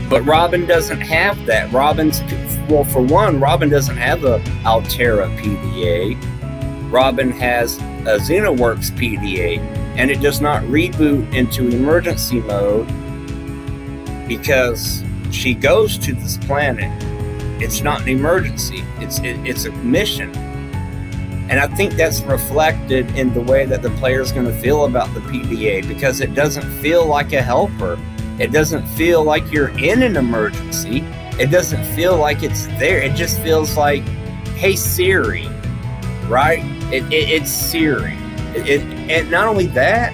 But Robin doesn't have that. Well, for one, Robin doesn't have a Altera PDA. Robin has a XenoWorks PDA, and it does not reboot into emergency mode because she goes to this planet. It's not an emergency. It's a mission. And I think that's reflected in the way that the player's going to feel about the PDA, because it doesn't feel like a helper. It doesn't feel like you're in an emergency. It doesn't feel like it's there. It just feels like, hey, Siri, right? It's Siri. And not only that,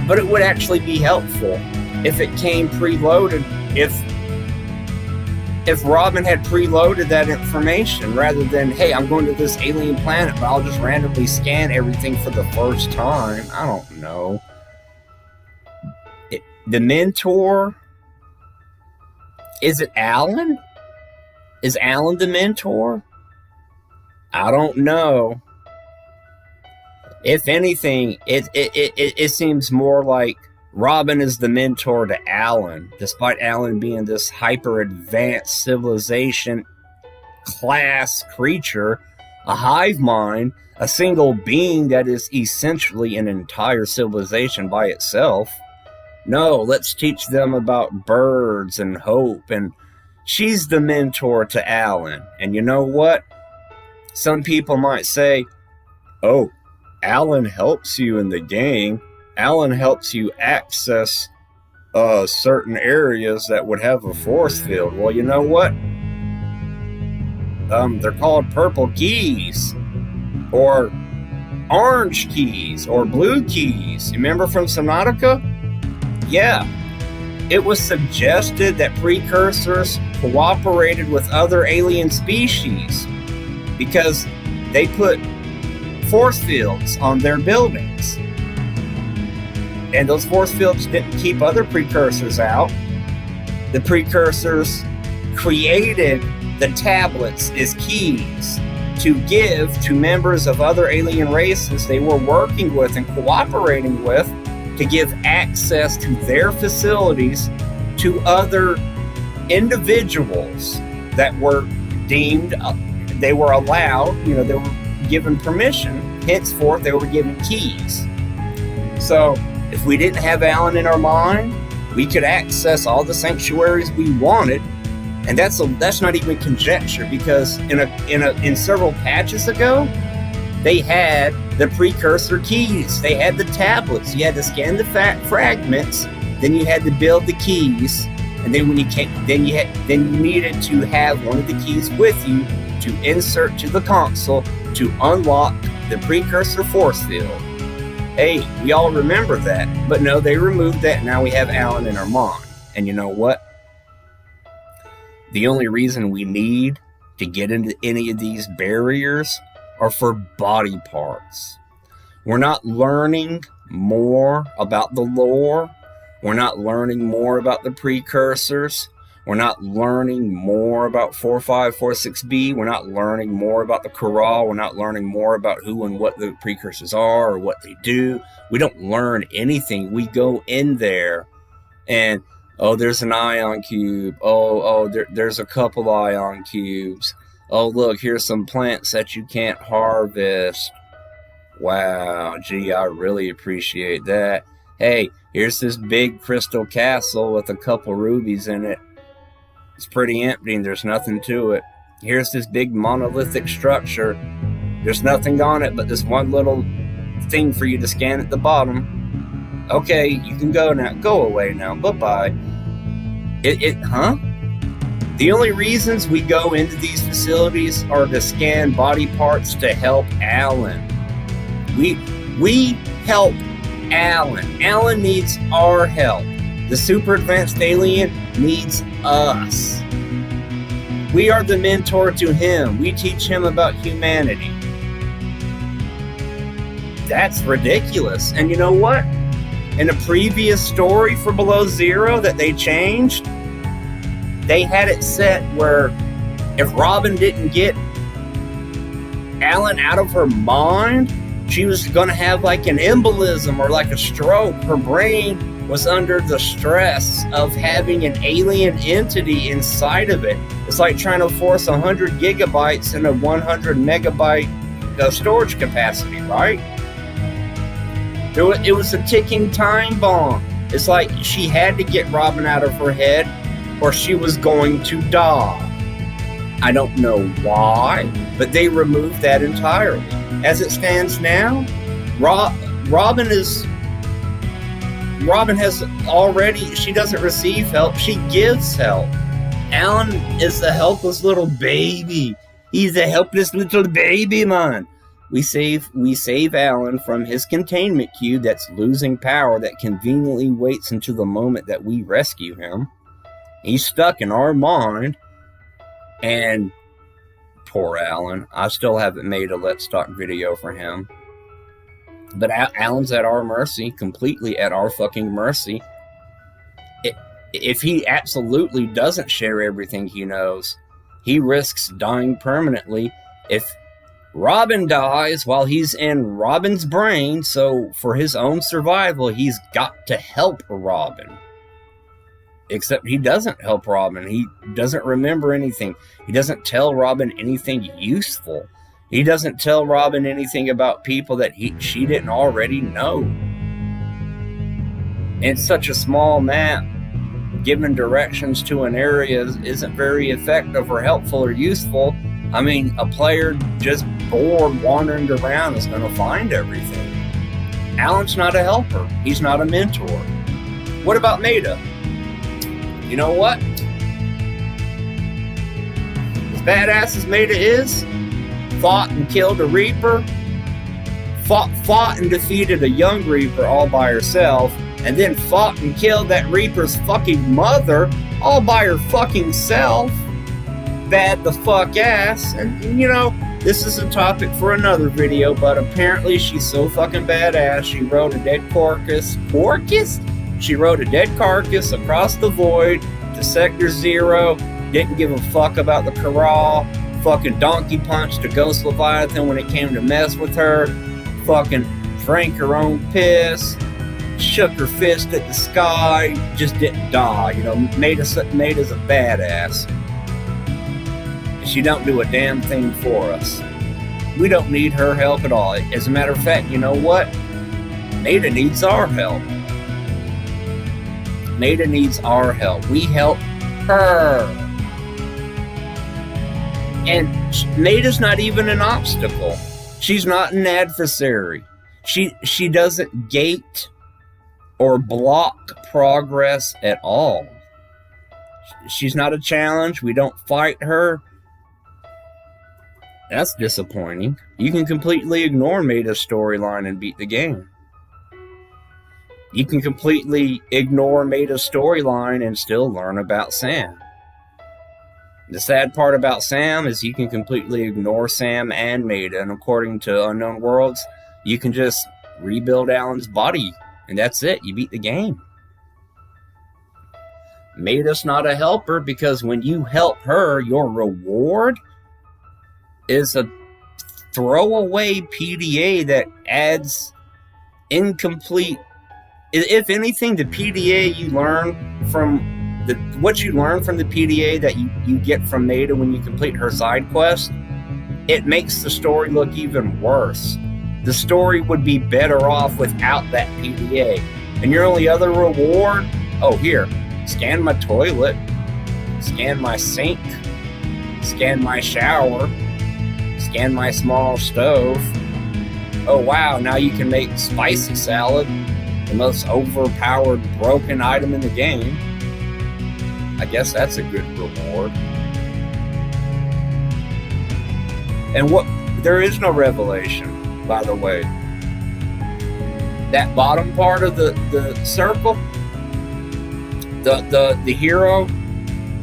but it would actually be helpful if it came preloaded, if Robin had preloaded that information rather than, hey, I'm going to this alien planet, but I'll just randomly scan everything for the first time. I don't know. The mentor, is it Alan? Is Alan the mentor? I don't know. If anything, it seems more like Robin is the mentor to Alan, despite Alan being this hyper-advanced civilization class creature, a hive mind, a single being that is essentially an entire civilization by itself. No, let's teach them about birds and hope, and she's the mentor to Alan. And you know what? Some people might say, oh, Alan helps you in the game. Alan helps you access certain areas that would have a force field. Well, you know what? They're called purple keys, or orange keys, or blue keys. You remember from Subnautica? Yeah. It was suggested that precursors cooperated with other alien species because they put force fields on their buildings. And those force fields didn't keep other precursors out. The precursors created the tablets as keys to give to members of other alien races they were working with and cooperating with, to give access to their facilities to other individuals that were deemed, they were allowed, they were given permission. Henceforth, they were given keys. So if we didn't have Alan in our mind, we could access all the sanctuaries we wanted, and that's not even conjecture, because in several patches ago, they had the precursor keys. They had the tablets. You had to scan the fragments, then you had to build the keys, and then when you needed to have one of the keys with you to insert to the console to unlock the precursor force field. Hey, we all remember that, but no, they removed that. Now we have Alan in our mind. And you know what? The only reason we need to get into any of these barriers are for body parts. We're not learning more about the lore. We're not learning more about the precursors. We're not learning more about 4546B. We're not learning more about the Corral. We're not learning more about who and what the precursors are or what they do. We don't learn anything. We go in there and, oh, there's an ion cube. There's a couple ion cubes. Oh, look, here's some plants that you can't harvest. Wow, gee, I really appreciate that. Hey, here's this big crystal castle with a couple rubies in it. It's pretty empty and there's nothing to it. Here's this big monolithic structure. There's nothing on it but this one little thing for you to scan at the bottom. Okay, you can go now. Go away now. Bye-bye. The only reasons we go into these facilities are to scan body parts to help Alan. We help Alan. Alan needs our help. The super advanced alien needs us. We are the mentor to him. We teach him about humanity. That's ridiculous. And you know what? In a previous story for Below Zero that they changed, they had it set where if Robin didn't get Alan out of her mind, she was going to have like an embolism or like a stroke. Her brain was under the stress of having an alien entity inside of it. It's like trying to force 100 gigabytes in a 100 megabyte storage capacity, right? It was a ticking time bomb. It's like she had to get Robin out of her head or she was going to die. I don't know why, but they removed that entirely. As it stands now, Robin has already, she doesn't receive help, she gives help. Alan is the helpless little baby. He's a helpless little baby, man. We save Alan from his containment cube that's losing power, that conveniently waits until the moment that we rescue him. He's stuck in our mind. And poor Alan. I still haven't made a Let's Talk video for him. But Alan's at our mercy, completely at our fucking mercy. If he absolutely doesn't share everything he knows, he risks dying permanently. If Robin dies while he's in Robin's brain, so for his own survival, he's got to help Robin. Except he doesn't help Robin. He doesn't remember anything. He doesn't tell Robin anything useful. He doesn't tell Robin anything about people that she didn't already know. In such a small map, giving directions to an area isn't very effective or helpful or useful. I mean, a player just bored wandering around is going to find everything. Alan's not a helper. He's not a mentor. What about Maida? You know what? As badass as Maida is, fought and killed a Reaper, fought and defeated a young Reaper all by herself, and then fought and killed that Reaper's fucking mother all by her fucking self. Bad the fuck ass. And you know, this is a topic for another video, but apparently she's so fucking badass, she rode a dead carcass? She rode a dead carcass across the void to Sector 0, didn't give a fuck about the corral, fucking donkey punched a ghost Leviathan when it came to mess with her, fucking drank her own piss, shook her fist at the sky, just didn't die. You know, Maida's a badass. She don't do a damn thing for us. We don't need her help at all. As a matter of fact, you know what? Maida needs our help. Maida needs our help. We help her. And Maida's not even an obstacle. She's not an adversary. She doesn't gate or block progress at all. She's not a challenge. We don't fight her. That's disappointing. You can completely ignore Maida's storyline and beat the game. You can completely ignore Maida's storyline and still learn about Sam. The sad part about Sam is you can completely ignore Sam and Maida, and according to Unknown Worlds, you can just rebuild Alan's body, and that's it. You beat the game. Maida's not a helper because when you help her, your reward is a throwaway PDA that adds incomplete. If anything, the PDA you learn from what you learn from the PDA that you get from Maida when you complete her side quest, it makes the story look even worse. The story would be better off without that PDA. And your only other reward, oh here, scan my toilet, scan my sink, scan my shower, scan my small stove. Oh wow, now you can make spicy salad, the most overpowered broken item in the game. I guess that's a good reward. And there is no revelation, by the way. That bottom part of the circle, the hero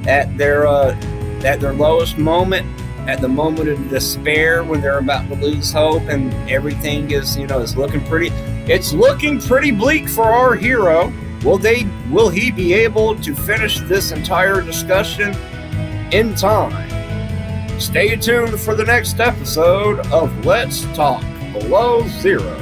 at their lowest moment, at the moment of despair when they're about to lose hope and everything is, is looking pretty. It's looking pretty bleak for our hero. Will he be able to finish this entire discussion in time? Stay tuned for the next episode of Let's Talk Below Zero.